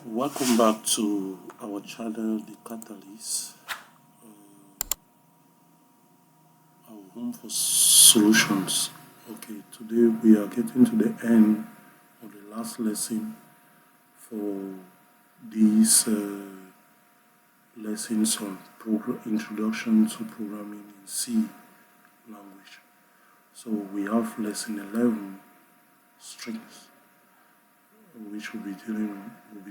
Welcome back to our channel, The Catalyst, our home for solutions. Okay, today we are getting to the end of the last lesson for these lessons on introduction to programming in C language. So we have lesson 11, strings, which we'll be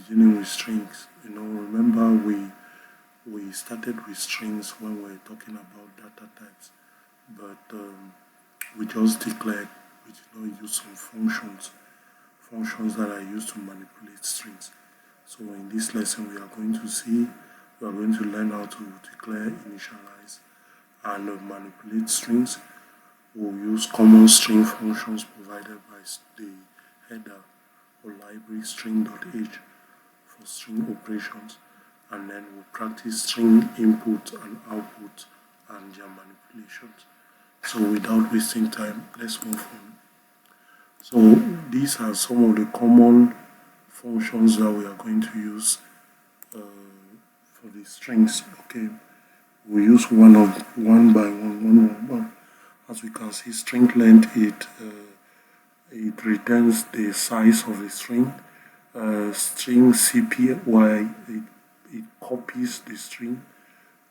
dealing with strings. Remember we started with strings when we were talking about data types, but we just declared we did not use some functions that are used to manipulate strings. So in this lesson we are going to learn how to declare, initialize, and manipulate strings. We'll use common string functions provided by the header or library string.h for string operations, and then we'll practice string input and output and their manipulations. So without wasting time, let's move on. So these are some of the common functions that we are going to use for the strings. Okay, we use one by one. As we can see, string length, it returns the size of the string. String CPY, it copies the string.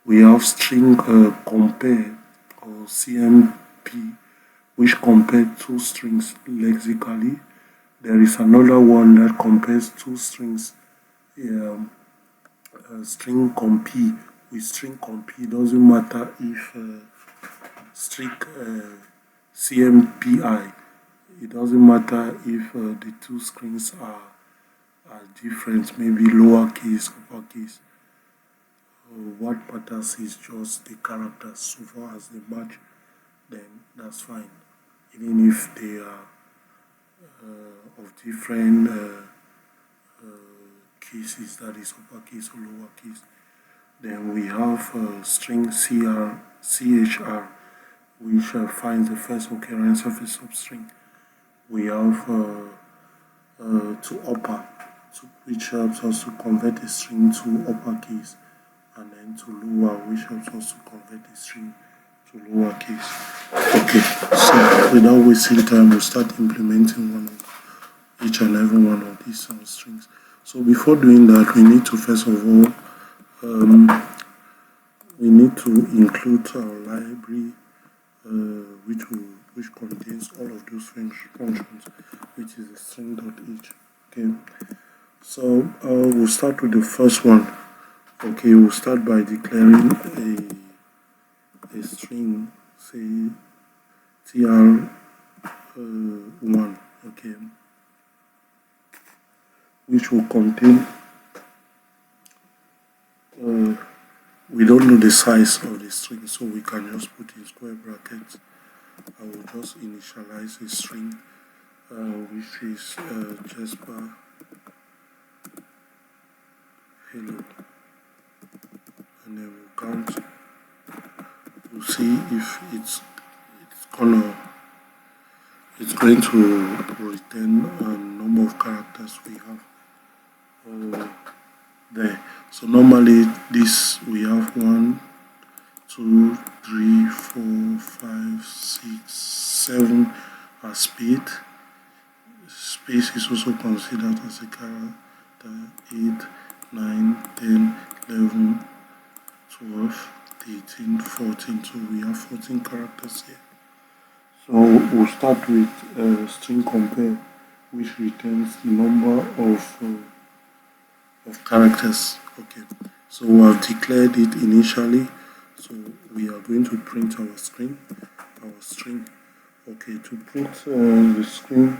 We have string compare or CMP, which compares two strings lexically. There is another one that compares two strings, string compare. With string compare, it doesn't matter if string CMPI, it doesn't matter if the two strings are different, maybe lowercase, uppercase. What matters is just the characters. So far as they match, then that's fine. Even if they are of different cases, that is uppercase or lowercase. Then we have string CHR, which finds the first occurrence of a substring. We have to upper, which helps us to convert a string to uppercase, and then to lower, which helps us to convert a string to lowercase. Okay, so without wasting time, we'll start implementing each and every one of these strings. So before doing that, we need to first of all we need to include our library, which contains all of those functions, which is a string.h. Okay, so we'll start with the first one. Okay, we'll start by declaring a string, say tr1, okay, which will contain we don't know the size of the string, so we can just put in square brackets. I will just initialize a string, which is Jasper hello, and then we'll count. We'll see if it's going to return a number of characters we have there. So normally this we have 1, 2, 3, 4, 5, 6, 7 as speed. Space is also considered as a character. 8, 9, 10, 11, 12, 13, 14. So we have 14 characters here. So we'll start with string compare, which returns the number of characters. Okay, so we have declared it initially, so we are going to print our string. Okay, to print the string,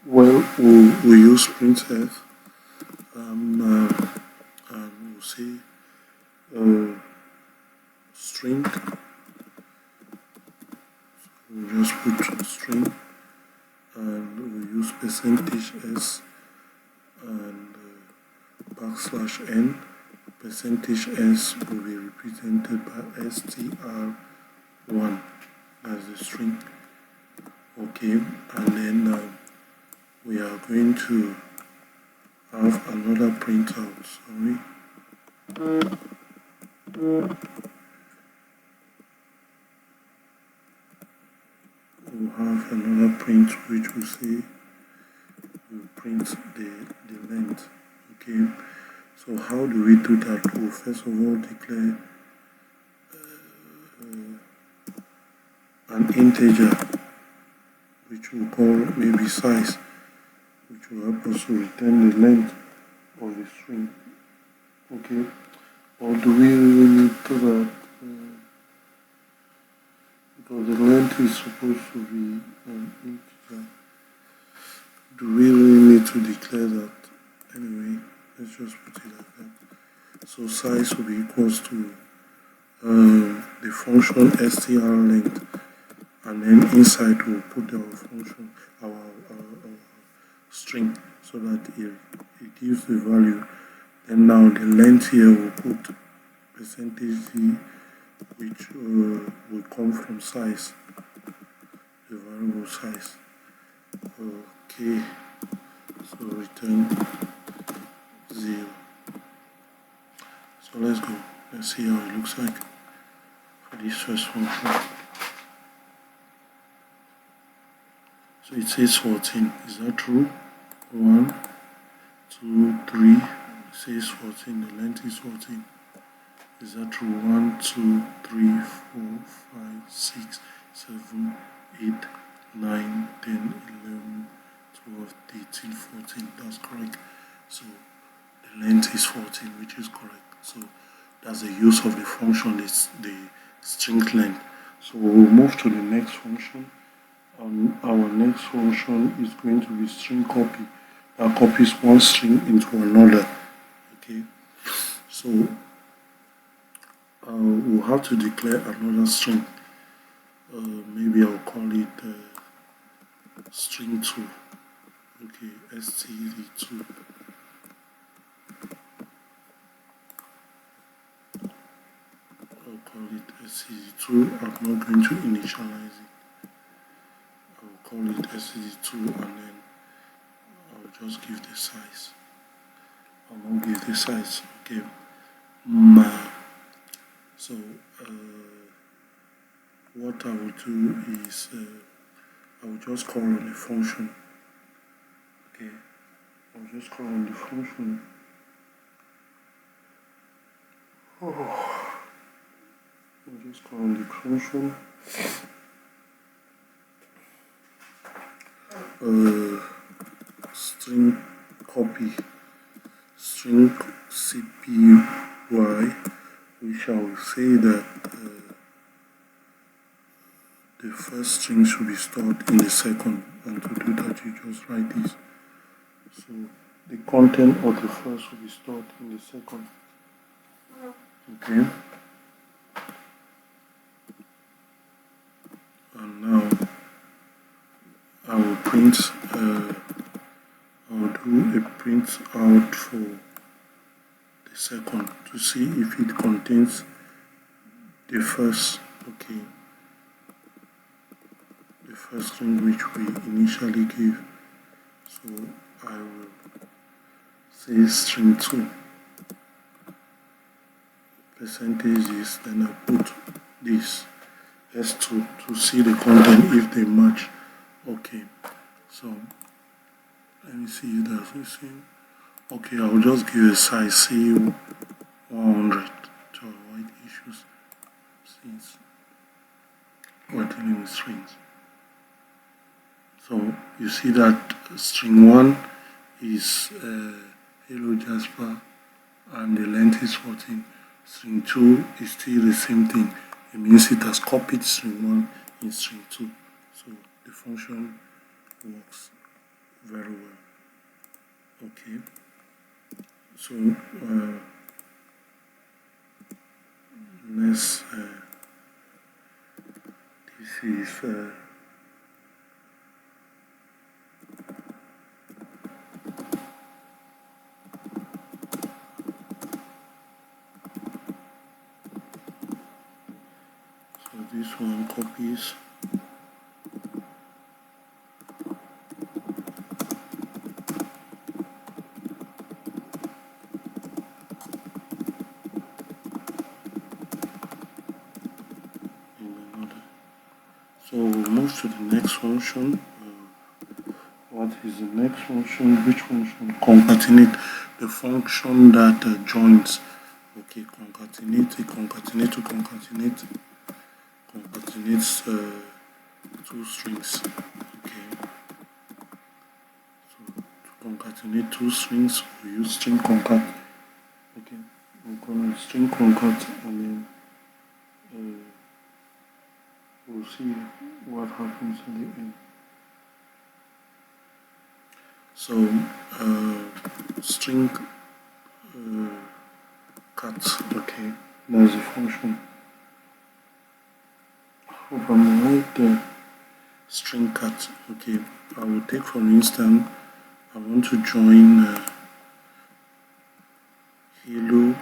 well, we use printf, and we'll say string. We'll just put string, and we use %s and \n. %s will be represented by str1 as the string. Okay, and then we are going to have another printout. Sorry. We'll have another print which will say we'll print the length. Okay, so how do we do that? We'll first of all declare an integer which we'll call maybe size, which will help us to return the length of the string. Okay, or do we really need to that? Because the length is supposed to be an integer. Do we really need to declare that? Anyway, let's just put it like that. So size will be equals to the function str length, and then inside we'll put our function, our string, so that it gives the value. And now the length here will put %d, which will come from size, the variable size. Okay, so return 0. So let's go. Let's see how it looks like for this first function. So it says 14. Is that true? 1, 2, 3. It says 14. The length is 14. Is that true? 1, 2, 3, 4, 5, 6, 7, 8, 9, 10, 11, 12, 13, 14. That's correct. So the length is 14, which is correct. So that's the use of the function, the string length. So we'll move to the next function. Our next function is going to be string copy. That copies one string into another. Okay. So we'll have to declare another string. Maybe I'll call it string 2. Okay, std2. I'll call it std2. I'm not going to initialize it. I'll call it std2, and then I'll just give the size. I won't give the size. Okay. So what I will do is I will just call on the function. Okay, I'll just call on the function. I'll just call on the function. String copy, string cpy, which I will say that the first string should be stored in the second, and to do that you just write this. So the content of the first will be stored in the second. Okay. And now I will print. I'll do a print out for the second to see if it contains the first. Okay. The first string which we initially gave. So I will say string 2. Percentage is, then I put this S2 to see the content if they match. Okay, so let me see if that's the same. Okay, I'll just give a size, say 100 to avoid issues since we're dealing with strings. So you see that string 1 is hello Jasper, and the length is 14. String 2 is still the same thing. It means it has copied string 1 in string 2. So the function works very well. Okay. So let's this is so this one copies. to the next function. What is the next function? Which function? Concatenate, the function that joins. Okay, concatenate to concatenates two strings. Okay, so to concatenate two strings, we use string concat. Okay, we're gonna string concat, and then we'll see what happens at the end. So string cat. Okay, that's the function. Hope I'm right there. String cat. Okay, I will take for instance, I want to join hello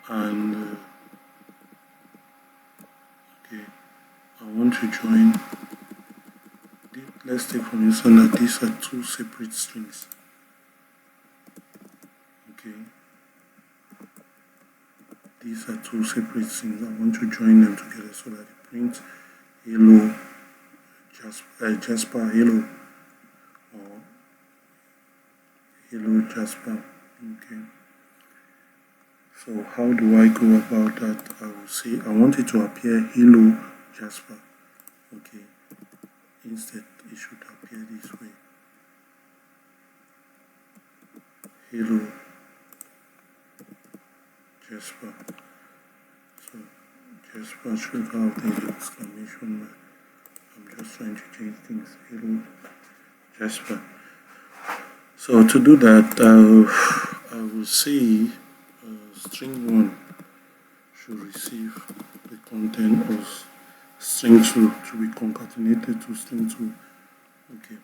and okay, I want to join. Let's take for instance that these are two separate strings. Okay, these are two separate strings. I want to join them together so that it prints hello Jasper hello, or hello Jasper. Okay, so how do I go about that? I will say I want it to appear hello Jasper. Okay, instead it should appear this way. Hello Jasper. So Jasper should have the exclamation mark. I'm just trying to change things. Hello Jasper. So to do that, I will say string 1 should receive the content of string 2 to be concatenated to string 2. Okay.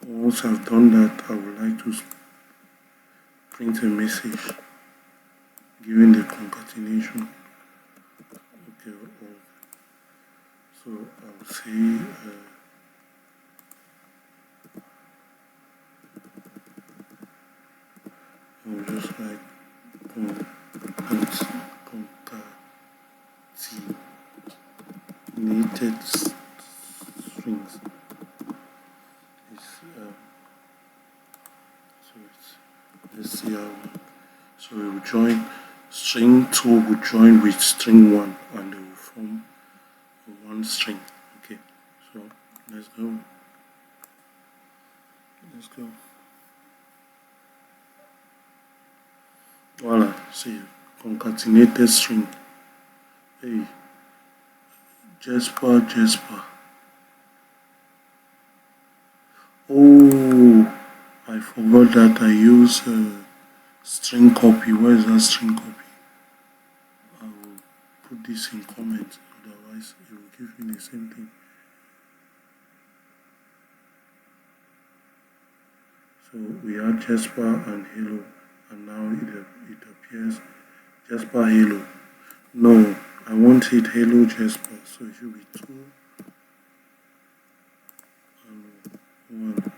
Once I've done that, I would like to print a message giving the concatenation. Okay. So I will say I will just like concatenated strings. Let's see how. So we will join string 2 will join with string 1 and they will form one string. Okay, so let's go. Voila, see, concatenated string. Hey, Jasper. Oh, I forgot that I use string copy. Where is that string copy? I will put this in comment, otherwise it will give me the same thing. So we have Jasper and hello, and now it appears Jasper hello. No, I want it hello Jasper, so it should be 2 and 1.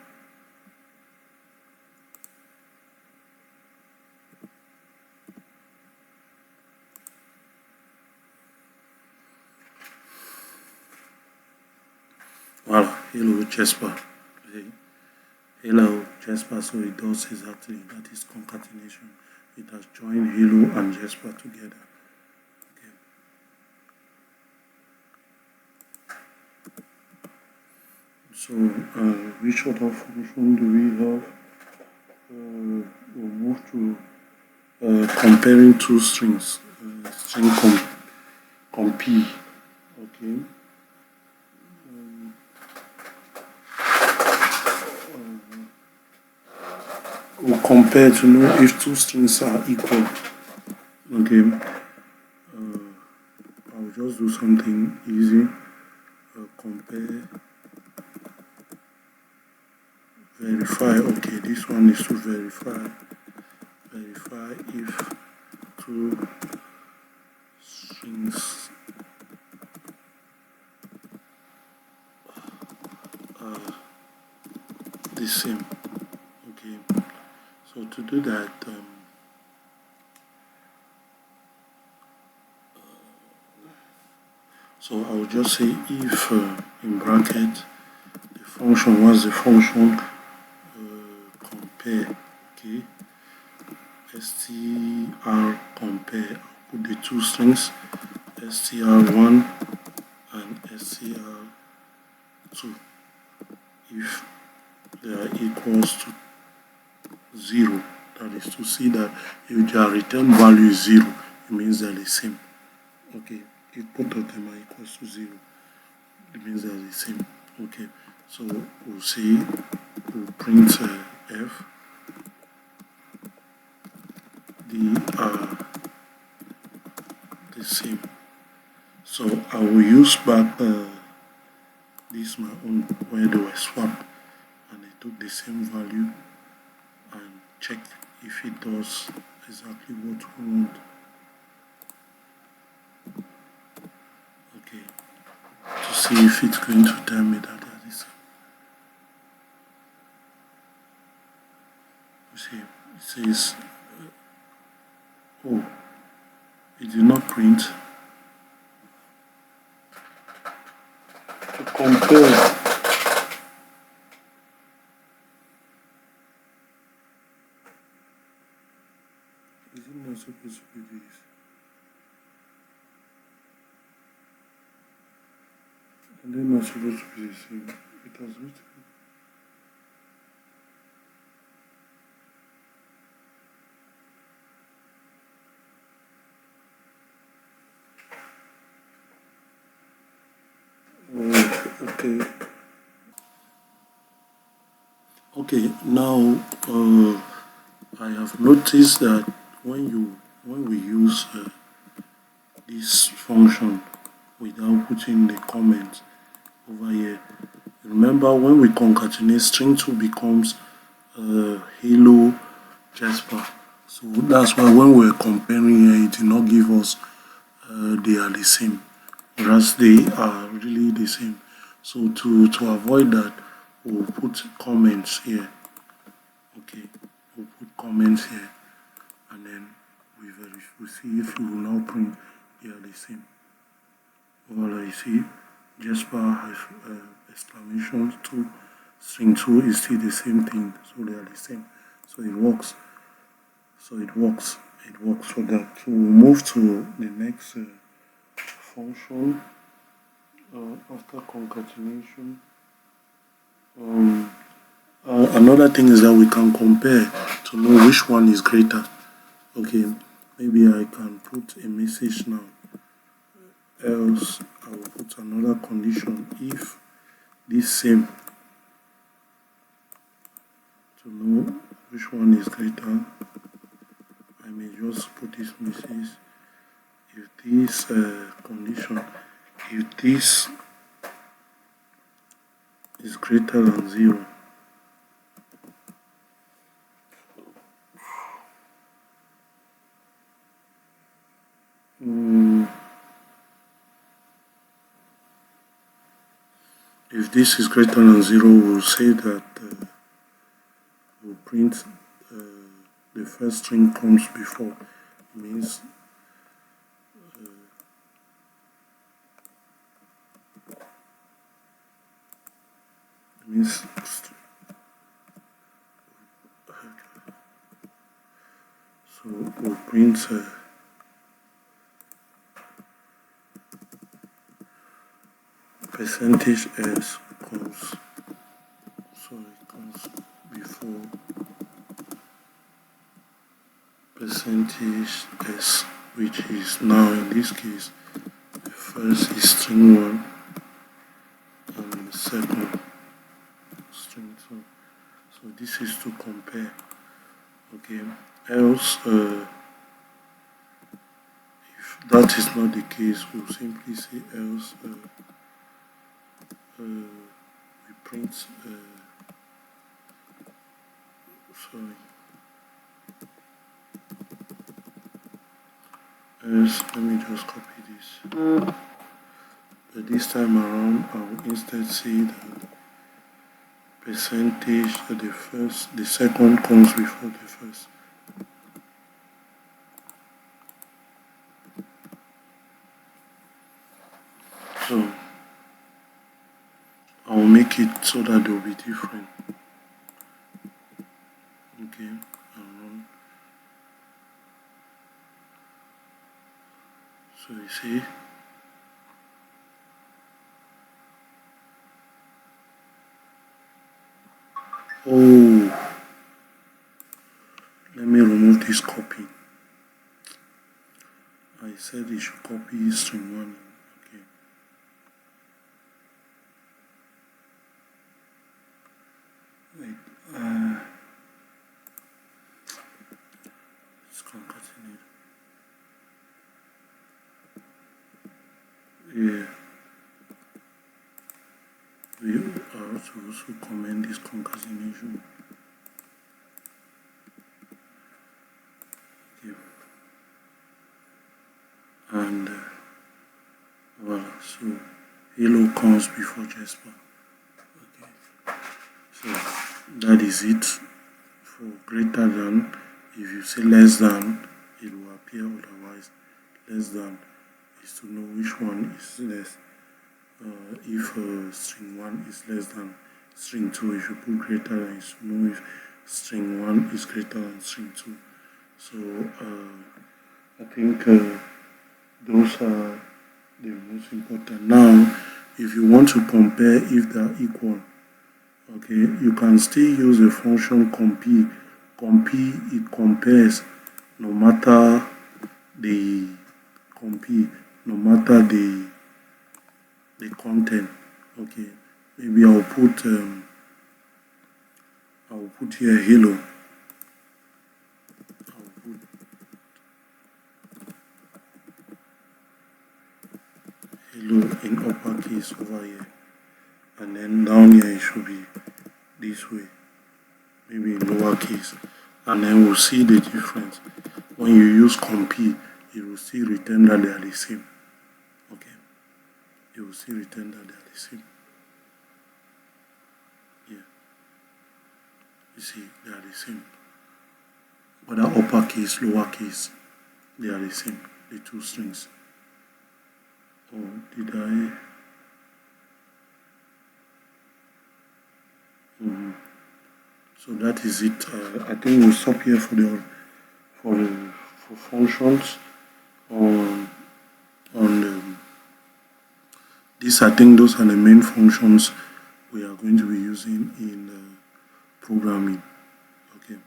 Voila, hello Jasper. Okay. Hello Jasper, so it does exactly, that is concatenation. It has joined hello and Jasper together. Okay. So which other function do we have? We'll move to comparing two strings. String compare. Okay. We'll compare to know if two strings are equal. Okay. I'll just do something easy. Compare. Verify. Okay, this one is to verify. Verify if two strings are the same. Okay, so to do that, So I will just say if in bracket the function was the function compare, okay, str compare, put the two strings str1 and str2. If they are equals to 0, that is to see that if their return value is 0, it means they're the same. Okay, if both of them are equals to 0, it means they're the same. Okay, so we'll say we'll print f. They are the same. So I will use back this my own where they were swapped and they took the same value and check if it does exactly what we want. Okay, to see if it's going to tell me that that is. You see, it says, oh, it did not print. To compare. Is it not supposed to be this? And they're not supposed to be the same. It has written. Okay. Okay, now I have noticed that when we use this function without putting the comment over here, remember when we concatenate, string2 becomes hello Jasper. So that's why when we're comparing here, it did not give us they are the same, whereas they are really the same. So to avoid that, we'll put comments here. Okay, we'll put comments here, and then we see if we will now print they are the same. Well, you see, Jasper has exclamation 2, string 2 is still the same thing, so they are the same. So it works. So it works for that. So we'll move to the next function after concatenation. Another thing is that we can compare to know which one is greater. Okay, maybe I can put a message now, else I will put another condition if this same, to know which one is greater. I may just put this message if this condition, if this is greater than 0, if this is greater than 0, we'll say that we'll print the first string comes before. It means so we'll print percentage s comes, so it comes before percentage s, which is now in this case the first is string 1 and the second string 2. So this is to compare. Okay, else if that is not the case, we'll simply say else we print sorry, else let me just copy this. But this time around I will instead say that percentage the second comes before the first. So I'll make it so that they'll be different. Okay, so you see, oh, let me remove this copy. I said it should copy string 1. Okay. Wait, let's concatenate. Yeah. We are to also comment this concatenation. Okay. And voila, so hello comes before Jasper. Okay. So that is it. For greater than, if you say less than, it will appear otherwise. Less than is to know which one is less. If string 1 is less than string 2, if you put greater than, is to know if string 1 is greater than string 2. So I think those are the most important. Now, if you want to compare if they are equal, okay, you can still use a function compare. Compare, it compares no matter the no matter the content. Okay, maybe I'll put here hello. I'll put hello in uppercase over here, and then down here it should be this way, maybe in lowercase, and then we'll see the difference. When you use compare, it will still return that they are the same. Okay, it will still return that they are the same. Yeah, you see, they are the same. Whether uppercase, lowercase, they are the same, the two strings. Oh, did I? So that is it. I think we'll stop here for functions on this. I think those are the main functions we are going to be using in programming. Okay.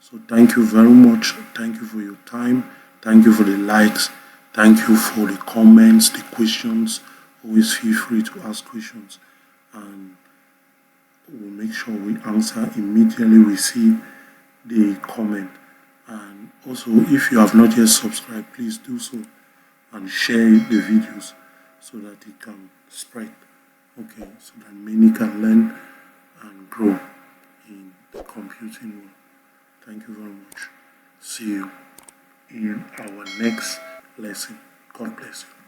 So thank you very much. Thank you for your time. Thank you for the likes. Thank you for the comments, the questions. Always feel free to ask questions, and we'll make sure we answer immediately we see the comment. And also, if you have not yet subscribed, please do so and share the videos so that it can spread. Okay, so that many can learn and grow in the computing world. Thank you very much. See you in our next lesson. God bless you.